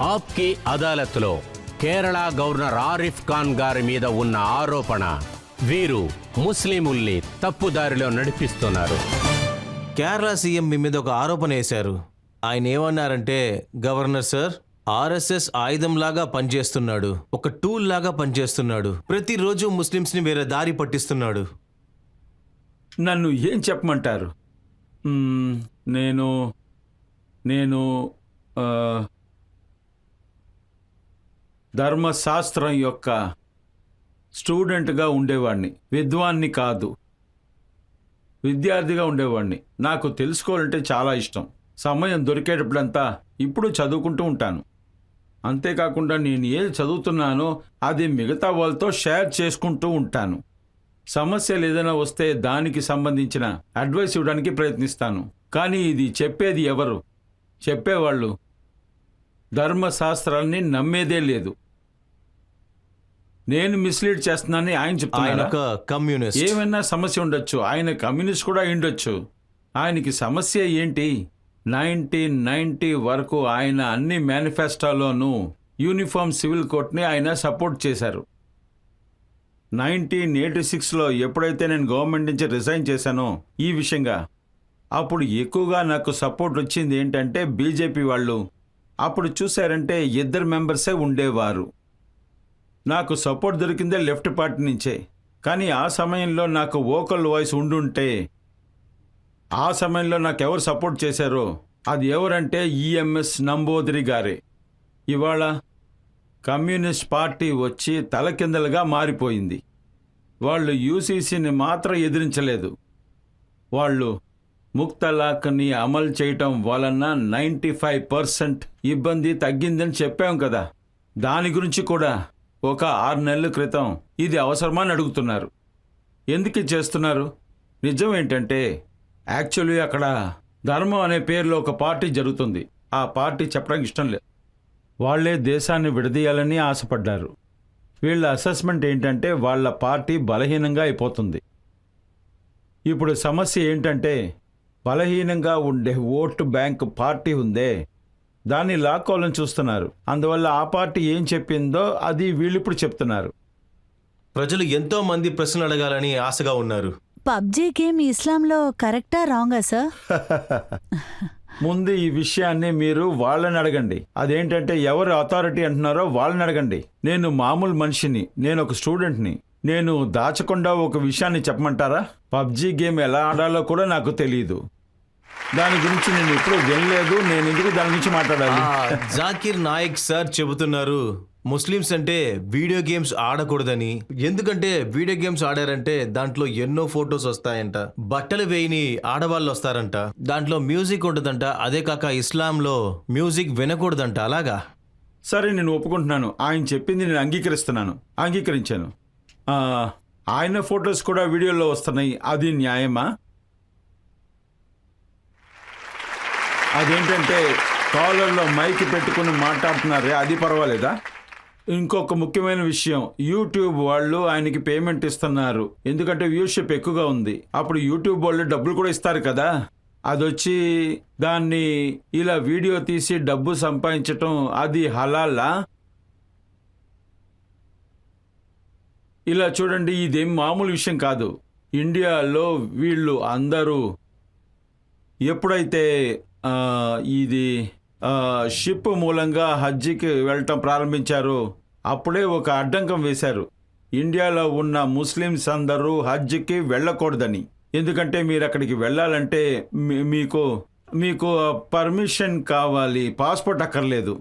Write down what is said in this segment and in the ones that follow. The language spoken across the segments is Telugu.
ఆప్కి అదాలత్లో కేరళ గవర్నర్ ఆరిఫ్ ఖాన్ గారి మీద ఉన్న ఆరోపణ వీరు ముస్లింల్ని తప్పుదారిలో నడిపిస్తున్నారు. కేరళ సీఎం మీ మీద ఒక ఆరోపణ వేశారు. ఆయన ఏమన్నారంటే, గవర్నర్ సార్, ఆర్ఎస్ఎస్ ఆయుధంలాగా పనిచేస్తున్నాడు, ఒక టూల్ లాగా పనిచేస్తున్నాడు, ప్రతిరోజు ముస్లింస్ని వేరే దారి పట్టిస్తున్నాడు. నన్ను ఏం చెప్పమంటారు? నేను ధర్మశాస్త్రం యొక్క స్టూడెంట్గా ఉండేవాడిని, విద్వాన్ని కాదు, విద్యార్థిగా ఉండేవాడిని. నాకు తెలుసుకోవాలంటే చాలా ఇష్టం. సమయం దొరికేటప్పుడంతా ఇప్పుడు చదువుకుంటూ ఉంటాను. అంతేకాకుండా నేను ఏది చదువుతున్నానో అది మిగతా వాళ్ళతో షేర్ చేసుకుంటూ ఉంటాను. సమస్యలు ఏదైనా వస్తే దానికి సంబంధించిన అడ్వైస్ ఇవ్వడానికి ప్రయత్నిస్తాను. కానీ ఇది చెప్పేది ఎవరు? చెప్పేవాళ్ళు ధర్మశాస్త్రాన్ని నమ్మేదే లేదు. నేను మిస్లీడ్ చేస్తున్నానని ఆయన చెప్తున్నాను. కమ్యూనిస్ట్. ఏమైనా సమస్య ఉండొచ్చు, ఆయన కమ్యూనిస్ట్ కూడా ఉండొచ్చు. ఆయనకి సమస్య ఏంటి? 1990 వరకు ఆయన అన్ని మేనిఫెస్టోలోనూ యూనిఫామ్ సివిల్ కోడ్ని ఆయన సపోర్ట్ చేశారు. 1986లో ఎప్పుడైతే నేను గవర్నమెంట్ నుంచి రిజైన్ చేశానో ఈ విషయంగా, అప్పుడు ఎక్కువగా నాకు సపోర్ట్ వచ్చింది ఏంటంటే బీజేపీ వాళ్ళు. అప్పుడు చూశారంటే 2 మెంబర్సే ఉండేవారు. నాకు సపోర్ట్ దొరికిందే లెఫ్ట్ పార్టీ నుంచే. కానీ ఆ సమయంలో నాకు వోకల్ వాయిస్ ఉండుంటే, ఆ సమయంలో నాకు ఎవరు సపోర్ట్ చేశారో అది ఎవరంటే ఈఎంఎస్ నంబూదిరి గారే. ఇవాళ కమ్యూనిస్ట్ పార్టీ వచ్చి తలకిందలుగా మారిపోయింది. వాళ్ళు యూసీసీని మాత్రం ఎదిరించలేదు, వాళ్ళు ముక్తలాక్ని అమలు చేయటం వలన 95% ఇబ్బంది తగ్గిందని చెప్పాం కదా. దాని గురించి కూడా ఒక 6 నెలల క్రితం ఇది అవసరమని అడుగుతున్నారు. ఎందుకు చేస్తున్నారు? నిజం ఏంటంటే యాక్చువల్లీ అక్కడ ధర్మం అనే పేరులో ఒక పార్టీ జరుగుతుంది. ఆ పార్టీ చెప్పడానికి ఇష్టం లేదు. వాళ్లే దేశాన్ని విడదీయాలని ఆశపడ్డారు. వీళ్ళ అసెస్మెంట్ ఏంటంటే వాళ్ళ పార్టీ బలహీనంగా అయిపోతుంది. ఇప్పుడు సమస్య ఏంటంటే బలహీనంగా ఉండే ఓటు బ్యాంక్ పార్టీ ఉందే, దాన్ని లాక్కోవాలని చూస్తున్నారు. అందువల్ల ఆ పార్టీ ఏం చెప్పిందో అది వీళ్ళిప్పుడు చెప్తున్నారు. ప్రజలు ఎంతో మంది ప్రశ్నలు అడగాలని ఆశగా ఉన్నారు. పబ్జీ గేమ్ ఇస్లాంలో కరెక్టా రాంగా సార్? ముందు ఈ విషయాన్ని మీరు వాళ్ళని అడగండి. అదేంటంటే ఎవరు అథారిటీ అంటున్నారో వాళ్ళని అడగండి. నేను మామూలు మనిషిని, నేను ఒక స్టూడెంట్ని. నేను దాచకుండా ఒక విషయాన్ని చెప్పమంటారా? పబ్జీ గేమ్ ఎలా ఆడాలో కూడా నాకు తెలియదు. దాని గురించి నేను ఎప్పుడూ వినలేదు. నేను ఎందుకు దాని గురించి మాట్లాడాలి? జాకిర్ నాయక్ సార్ చెబుతున్నారు ముస్లిమ్స్ అంటే వీడియో గేమ్స్ ఆడకూడదని. ఎందుకంటే వీడియో గేమ్స్ ఆడారంటే దాంట్లో ఎన్నో ఫొటోస్ వస్తాయంట, బట్టలు వేయని ఆడవాళ్ళు వస్తారంట, దాంట్లో మ్యూజిక్ ఉంటుందంట. అదే కాక ఇస్లాంలో మ్యూజిక్ వినకూడదంట. అలాగా? సరే, నేను ఒప్పుకుంటున్నాను. ఆయన చెప్పింది నేను అంగీకరించాను. ఆయన ఫొటోస్ కూడా వీడియోలో వస్తున్నాయి. అది న్యాయమా? అదేంటంటే కాలర్లో మైక్ పెట్టుకుని మాట్లాడుతున్నారే, అది పర్వాలేదా? ఇంకొక ముఖ్యమైన విషయం, యూట్యూబ్ వాళ్ళు ఆయనకి పేమెంట్ ఇస్తున్నారు. ఎందుకంటే వ్యూషిప్ ఎక్కువగా ఉంది. అప్పుడు యూట్యూబ్ వాళ్ళు డబ్బులు కూడా ఇస్తారు కదా. అదొచ్చి దాన్ని ఇలా వీడియో తీసి డబ్బు సంపాదించటం అది హలాలా? ఇలా చూడండి, ఇదేం మామూలు విషయం కాదు. ఇండియాలో వీళ్ళు అందరూ ఎప్పుడైతే ఇది షిప్ మూలంగా హజ్జీకి వెళ్ళటం ప్రారంభించారు, అప్పుడే ఒక అడ్డంకం వేశారు. ఇండియాలో ఉన్న ముస్లిమ్స్ అందరూ హజ్జీకి వెళ్ళకూడదని. ఎందుకంటే మీరు అక్కడికి వెళ్ళాలంటే మీకు పర్మిషన్ కావాలి, పాస్పోర్ట్ అక్కర్లేదు.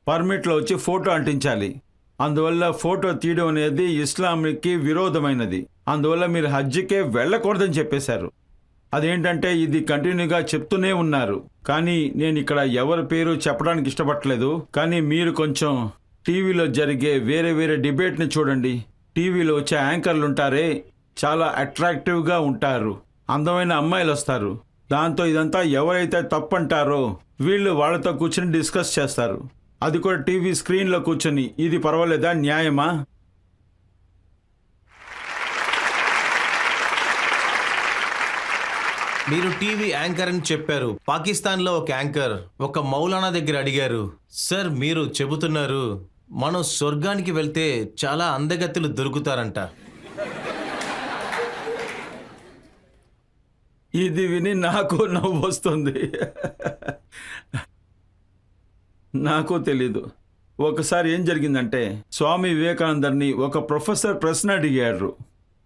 పర్మిట్లో వచ్చి ఫోటో అంటించాలి. అందువల్ల ఫోటో తీయడం అనేది ఇస్లాంకి విరోధమైనది. అందువల్ల మీరు హజ్జీకే వెళ్ళకూడదని చెప్పేశారు. అదేంటంటే ఇది కంటిన్యూగా చెప్తూనే ఉన్నారు. కానీ నేను ఇక్కడ ఎవరి పేరు చెప్పడానికి ఇష్టపడలేదు. కానీ మీరు కొంచెం టీవీలో జరిగే వేరే వేరే డిబేట్ని చూడండి. టీవీలో వచ్చే యాంకర్లు ఉంటారే, చాలా అట్రాక్టివ్గా ఉంటారు. అందమైన అమ్మాయిలు వస్తారు. దాంతో ఇదంతా ఎవరైతే తప్పంటారో వీళ్ళు వాళ్ళతో కూర్చొని డిస్కస్ చేస్తారు. అది కూడా టీవీ స్క్రీన్లో కూర్చొని. ఇది పర్వాలేదా? న్యాయమా? మీరు టీవీ యాంకర్ అని చెప్పారు. పాకిస్తాన్లో ఒక యాంకర్ ఒక మౌలానా దగ్గర అడిగారు, సార్ మీరు చెబుతున్నారు మనం స్వర్గానికి వెళ్తే చాలా అందగత్తెలు దొరుకుతారంట. ఇది విని నాకు నవ్వు వస్తుంది. నాకు తెలీదు. ఒకసారి ఏం జరిగిందంటే స్వామి వివేకానందర్ని ఒక ప్రొఫెసర్ ప్రశ్న అడిగారు.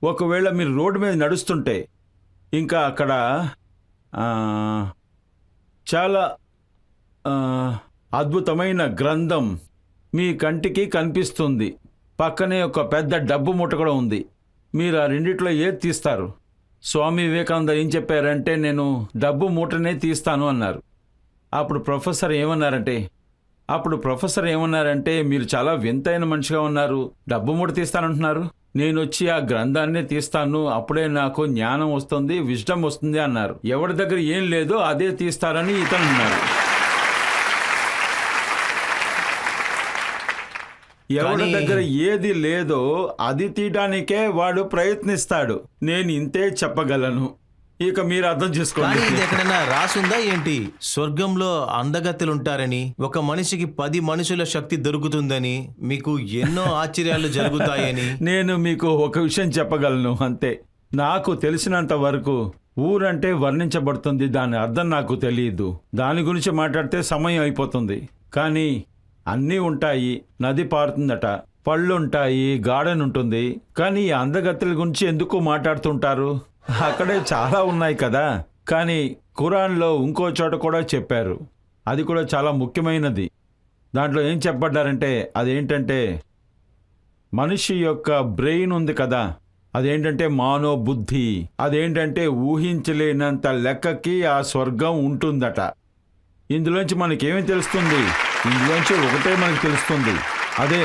ఒకవేళ మీరు రోడ్డు మీద నడుస్తుంటే ఇంకా అక్కడ చాలా అద్భుతమైన గ్రంథం మీ కంటికి కనిపిస్తుంది, పక్కనే ఒక పెద్ద డబ్బు మూట కూడా ఉంది, మీరు ఆ రెండిట్లో ఏది తీస్తారు? స్వామి వివేకానంద ఏం చెప్పారంటే నేను డబ్బు మూటనే తీస్తాను అన్నారు. అప్పుడు ప్రొఫెసర్ ఏమన్నారంటే మీరు చాలా వింతైన మనిషిగా ఉన్నారు, డబ్బు మూట తీస్తానంటున్నారు, నేను వచ్చి ఆ గ్రంథాన్నే తీస్తాను, అప్పుడే నాకు జ్ఞానం వస్తుంది, విజ్డమ్ వస్తుంది అన్నారు. ఎవరి దగ్గర ఏం లేదో అదే తీస్తారని ఇతను అన్నారు. ఎవరి దగ్గర ఏది లేదో అది తీయడానికే వాడు ప్రయత్నిస్తాడు. నేను ఇంతే చెప్పగలను. ఇక మీరు అర్థం చేసుకోండి. ఇది ఎక్కడైనా రాసుందా ఏంటి? స్వర్గంలో అందగత్తెలు ఉంటారని, ఒక మనిషికి 10 మనుషుల శక్తి దొరుకుతుందని, మీకు ఎన్నో ఆశ్చర్యాలు జరుగుతాయని. నేను మీకు ఒక విషయం చెప్పగలను అంతే. నాకు తెలిసినంత వరకు ఊరంటే వర్ణించబడుతుంది, దాని అర్థం నాకు తెలియదు. దాని గురించి మాట్లాడితే సమయం అయిపోతుంది. కానీ అన్నీ ఉంటాయి, నది పారుతుందట, పళ్ళుంటాయి, గార్డెన్ ఉంటుంది. కానీ ఈ అందగత్తెల గురించి ఎందుకు మాట్లాడుతుంటారు? అక్కడే చాలా ఉన్నాయి కదా. కానీ ఖురాన్లో ఇంకో చోట కూడా చెప్పారు, అది కూడా చాలా ముఖ్యమైనది. దాంట్లో ఏం చెప్పబడ్డారంటే అదేంటంటే మనిషి యొక్క బ్రెయిన్ ఉంది కదా, అదేంటంటే మానోబుద్ధి, అదేంటంటే ఊహించలేనంత లెక్కకి ఆ స్వర్గం ఉంటుందట. ఇందులోంచి మనకేమీ తెలుస్తుంది? ఇందులోంచి ఒకటే మనకు తెలుస్తుంది, అదే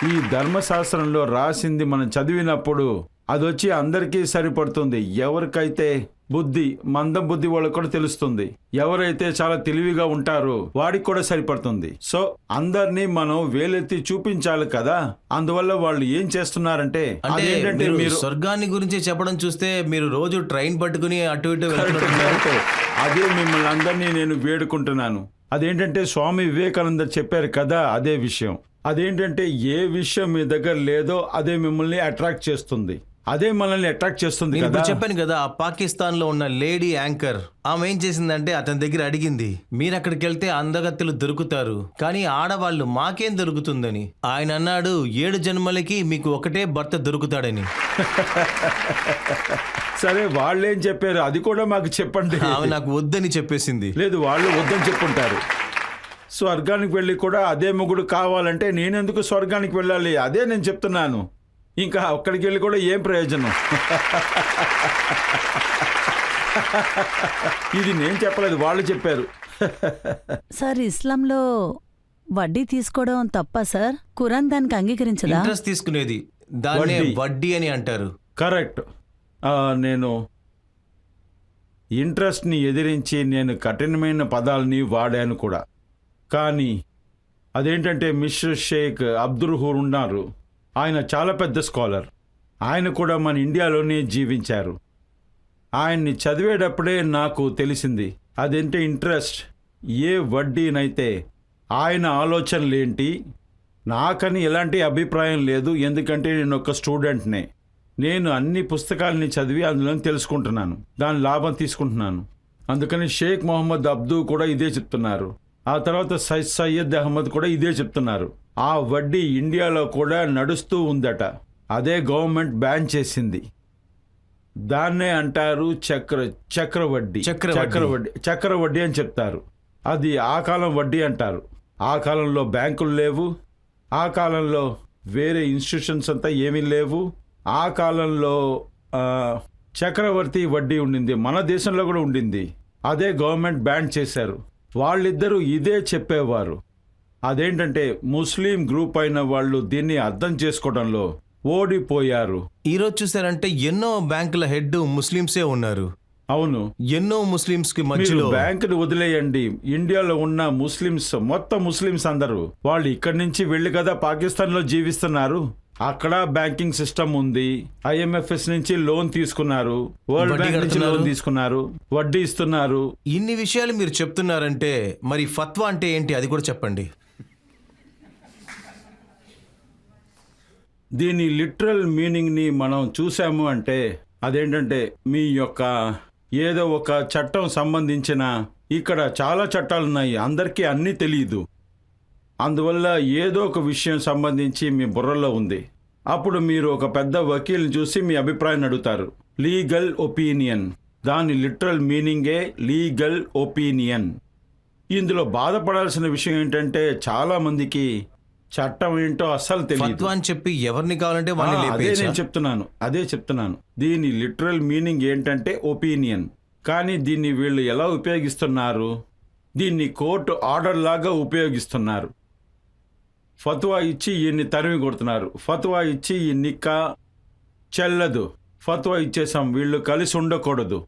ఈ ధర్మశాస్త్రంలో రాసింది మనం చదివినప్పుడు అదొచ్చి అందరికీ సరిపడుతుంది. ఎవరికైతే బుద్ధి మందం బుద్ధి వాళ్ళకి కూడా తెలుస్తుంది, ఎవరైతే చాలా తెలివిగా ఉంటారో వాడికి కూడా సరిపడుతుంది. సో అందరినీ మనం వేలెత్తి చూపించాలి కదా. అందువల్ల వాళ్ళు ఏం చేస్తున్నారంటే అదేంటంటే మీరు స్వర్గాన్ని గురించి చెప్పడం చూస్తే మీరు రోజు ట్రైన్ పట్టుకుని అటు ఇటు వెళ్తున్నారు. అదే మిమ్మల్ని అందరినీ నేను వేడుకుంటున్నాను. అదేంటంటే స్వామి వివేకానంద చెప్పారు కదా, అదే విషయం. అదేంటంటే ఏ విషయం మీ దగ్గర లేదో అదే మిమ్మల్ని అట్రాక్ట్ చేస్తుంది, అదే మనల్ని అట్రాక్ట్ చేస్తుంది కదా. చెప్పాను కదా, ఆ పాకిస్తాన్ లో ఉన్న లేడీ యాంకర్ ఆమె ఏం చేసిందంటే అతని దగ్గర అడిగింది, మీరు అక్కడికి వెళ్తే అందగత్తెలు దొరుకుతారు, కానీ ఆడవాళ్ళు మాకేం దొరుకుతుందని. ఆయన అన్నాడు 7 జన్మలకి మీకు ఒకటే భర్త దొరుకుతాడని. సరే వాళ్ళేం చెప్పారు అది కూడా మాకు చెప్పండి. ఆమె నాకు వద్దని చెప్పేసింది. లేదు, వాళ్ళు వద్దని చెప్పుంటారు. స్వర్గానికి వెళ్ళి కూడా అదే మొగుడు కావాలంటే నేనెందుకు స్వర్గానికి వెళ్ళాలి? అదే నేను చెప్తున్నాను. ఇంకా అక్కడికి వెళ్ళి కూడా ఏం ప్రయోజనం? ఇది నేను చెప్పలేదు, వాళ్ళు చెప్పారు. సార్ ఇస్లాంలో వడ్డీ తీసుకోవడం తప్పా సార్? ఖురాన్ దానికి అంగీకరించదా? ఇంట్రెస్ట్ తీసుకునేది దాన్నే వడ్డీ అని అంటారు. కరెక్ట్. నేను ఇంట్రెస్ట్ని ఎదిరించి నేను కఠినమైన పదాలని వాడాను కూడా. కానీ అదేంటంటే మిస్టర్ షేక్ అబ్దుల్ హూర్ ఉన్నారు, ఆయన చాలా పెద్ద స్కాలర్. ఆయన కూడా మన ఇండియాలోనే జీవించారు. ఆయన్ని చదివేటప్పుడే నాకు తెలిసింది అదేంటే ఇంట్రెస్ట్, ఏ వడ్డీనైతే ఆయన ఆలోచనలేంటి. నాకని ఎలాంటి అభిప్రాయం లేదు, ఎందుకంటే నేను ఒక స్టూడెంట్నే. నేను అన్ని పుస్తకాలని చదివి అందులో తెలుసుకుంటున్నాను, దాని లాభం తీసుకుంటున్నాను. అందుకని షేక్ మొహమ్మద్ అబ్దు కూడా ఇదే చెప్తున్నారు. ఆ తర్వాత సయ్యద్ అహ్మద్ కూడా ఇదే చెప్తున్నారు. ఆ వడ్డీ ఇండియాలో కూడా నడుస్తూ ఉందట, అదే గవర్నమెంట్ బ్యాన్ చేసింది. దాన్నే అంటారు చక్రవడ్డీ అని చెప్తారు. అది ఆ కాలం వడ్డీ అంటారు. ఆ కాలంలో బ్యాంకులు లేవు, ఆ కాలంలో వేరే ఇన్స్టిట్యూషన్స్ అంతా ఏమీ లేవు. ఆ కాలంలో చక్రవర్తి వడ్డీ ఉండింది, మన దేశంలో కూడా ఉండింది. అదే గవర్నమెంట్ బ్యాన్ చేశారు. వాళ్ళిద్దరూ ఇదే చెప్పేవారు. అదేంటంటే ముస్లిం గ్రూప్ అయిన వాళ్ళు దీన్ని అర్థం చేసుకోవడంలో ఓడిపోయారు. ఈరోజు చూసారంటే ఎన్నో బ్యాంకుల హెడ్ ముస్లింసే ఉన్నారు. అవును, ఎన్నో ముస్లింస్ కి మధ్యలో బ్యాంకుని వదిలేయండి, ఇండియాలో ఉన్న ముస్లిమ్స్ మొత్తం ముస్లిమ్స్ అందరూ వాళ్ళు ఇక్కడి నుంచి వెళ్ళి కదా పాకిస్తాన్ లో జీవిస్తున్నారు. అక్కడ బ్యాంకింగ్ సిస్టమ్ ఉంది. IMFS నుంచి లోన్ తీసుకున్నారు, వరల్డ్ వడ్డీ బ్యాంక్ నుంచి కడుతున్నారు. లోన్ తీసుకున్నారు, వడ్డీ ఇస్తున్నారు. ఇన్ని విషయాలు మీరు చెప్తున్నారంటే మరి ఫత్వా అంటే ఏంటి అది కూడా చెప్పండి. దీని లిటరల్ మీనింగ్ని మనం చూసాము అంటే అదేంటంటే మీ యొక్క ఏదో ఒక చట్టం సంబంధించిన, ఇక్కడ చాలా చట్టాలు ఉన్నాయి, అందరికీ అన్నీ తెలియదు. అందువల్ల ఏదో ఒక విషయం సంబంధించి మీ బుర్రలో ఉంది. అప్పుడు మీరు ఒక పెద్ద వకీల్ని చూసి మీ అభిప్రాయం అడుగుతారు. లీగల్ ఒపీనియన్, దాని లిటరల్ మీనింగే లీగల్ ఒపీనియన్. ఇందులో బాధపడాల్సిన విషయం ఏంటంటే చాలా మందికి చట్టం ఏంటో అస్సలు తెలియదు. ఫత్వా అని చెప్పి ఎవరిని కావాలంటే అదే వాళ్ళని నేను లేపేయచ్చా? అదే చెప్తున్నాను. దీని లిటరల్ మీనింగ్ ఏంటంటే ఒపీనియన్. కానీ దీన్ని వీళ్ళు ఎలా ఉపయోగిస్తున్నారు? దీన్ని కోర్టు ఆర్డర్ లాగా ఉపయోగిస్తున్నారు. ఫత్వా ఇచ్చి ఈయన్ని తరిమి కొడుతున్నారు. ఫత్వా ఇచ్చి ఈ నిక్కా చెల్లదు, ఫత్వా ఇచ్చేసాం, వీళ్ళు కలిసి ఉండకూడదు.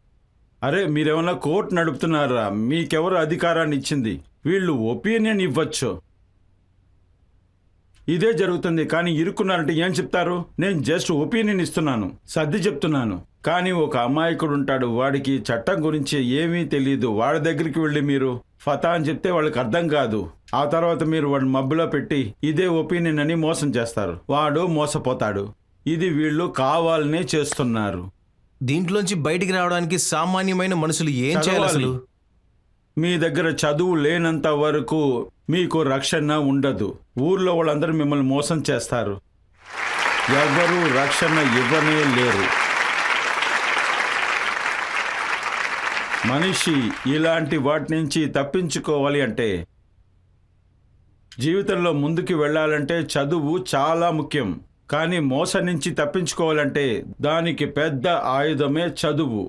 అరే మీరేమన్నా కోర్టు నడుపుతున్నారా? మీకెవరు అధికారాన్ని ఇచ్చింది? వీళ్ళు ఒపీనియన్ ఇవ్వచ్చు. ఇదే జరుగుతుంది. కానీ ఇరుక్కున్నారంటే ఏం చెప్తారు? నేను జస్ట్ ఒపీనియన్ ఇస్తున్నాను, సర్ది చెప్తున్నాను. కానీ ఒక అమాయకుడు ఉంటాడు, వాడికి చట్టం గురించి ఏమీ తెలియదు. వాడి దగ్గరికి వెళ్ళి మీరు ఫతా అని చెప్తే వాళ్ళకి అర్థం కాదు. ఆ తర్వాత మీరు వాడిని మబ్బులో పెట్టి ఇదే ఒపీనియన్ అని మోసం చేస్తారు. వాడు మోసపోతాడు. ఇది వీళ్ళు కావాలనే చేస్తున్నారు. దీంట్లోంచి బయటికి రావడానికి సామాన్యమైన మనుషులు ఏం చేయాలి అసలు? మీ దగ్గర చదువు లేనంత వరకు మీకు రక్షణ ఉండదు. ఊర్లో వాళ్ళందరూ మిమ్మల్ని మోసం చేస్తారు. ఎవరు రక్షణ ఇవ్వనే లేరు. మనిషి ఇలాంటి వాటి నుంచి తప్పించుకోవాలి అంటే, జీవితంలో ముందుకు వెళ్ళాలంటే చదువు చాలా ముఖ్యం. కానీ మోసం నుంచి తప్పించుకోవాలంటే దానికి పెద్ద ఆయుధమే చదువు.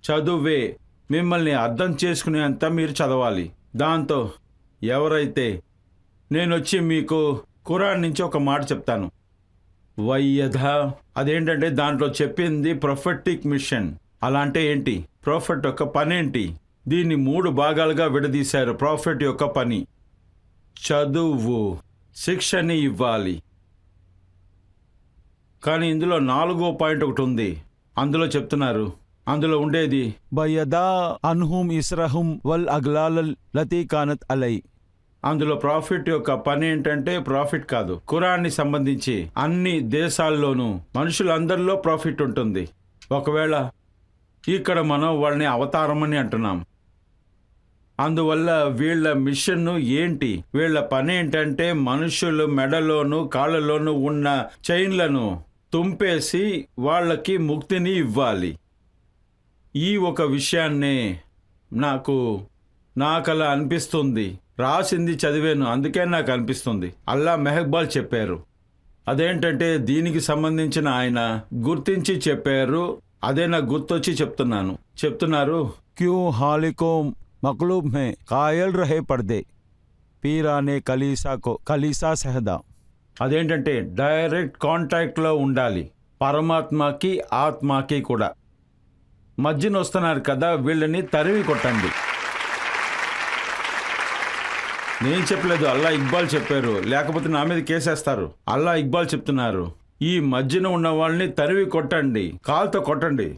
చదువే మిమ్మల్ని అర్థం చేసుకునేంత మీరు చదవాలి. దాంతో ఎవరైతే, నేనొచ్చి మీకు ఖురాన్ నుంచి ఒక మాట చెప్తాను. వయ్యధ, అదేంటంటే దాంట్లో చెప్పింది ప్రొఫెటిక్ మిషన్. అలా అంటే ఏంటి? ప్రాఫెట్ యొక్క పనేంటి? దీన్ని 3 భాగాలుగా విడదీశారు. ప్రాఫెట్ యొక్క పని చదువు, శిక్షని ఇవ్వాలి. కానీ ఇందులో 4వ పాయింట్ ఒకటి ఉంది. అందులో చెప్తున్నారు, అందులో ఉండేది బయదా అన్హుం ఇస్రహుం వల్ అగ్లాల్ లతీ కానత్ అలై. అందులో ప్రాఫిట్ యొక్క పని ఏంటంటే ప్రాఫిట్ కాదు, ఖురాన్ని సంబంధించి అన్ని దేశాల్లోనూ మనుషులందరిలో ప్రాఫిట్ ఉంటుంది. ఒకవేళ ఇక్కడ మనం వాళ్ళని అవతారం అని అంటున్నాం. అందువల్ల వీళ్ళ మిషన్ ఏంటి? వీళ్ళ పని ఏంటంటే మనుషులు మెడలోను కాళ్ళలోనూ ఉన్న చైన్లను తుంపేసి వాళ్ళకి ముక్తిని ఇవ్వాలి. ఈ ఒక విషయాన్నే నాకలా అనిపిస్తుంది. రాసింది చదివాను, అందుకే నాకు అనిపిస్తుంది. అల్లా మెహక్బాల్ చెప్పారు. అదేంటంటే దీనికి సంబంధించిన ఆయన గుర్తించి చెప్పారు. అదే నాకు గుర్తొచ్చి చెప్తున్నారు. क्यों हालिको मकलूब में कायल रहे पर्दे पीराने कलीसा को कलीसा सहदा. అదేంటంటే డైరెక్ట్ కాంటాక్ట్లో ఉండాలి పరమాత్మకి ఆత్మకి కూడా. మధ్యన వస్తున్నారు కదా, వీళ్ళని తరివి కొట్టండి. నేను చెప్పలేదు, అల్లా ఇక్బాల్ చెప్పారు. లేకపోతే నా మీద కేసేస్తారు. అల్లా ఇక్బాల్ చెప్తున్నారు, ఈ మధ్యన ఉన్న వాళ్ళని తరివి కొట్టండి, కాల్తో కొట్టండి.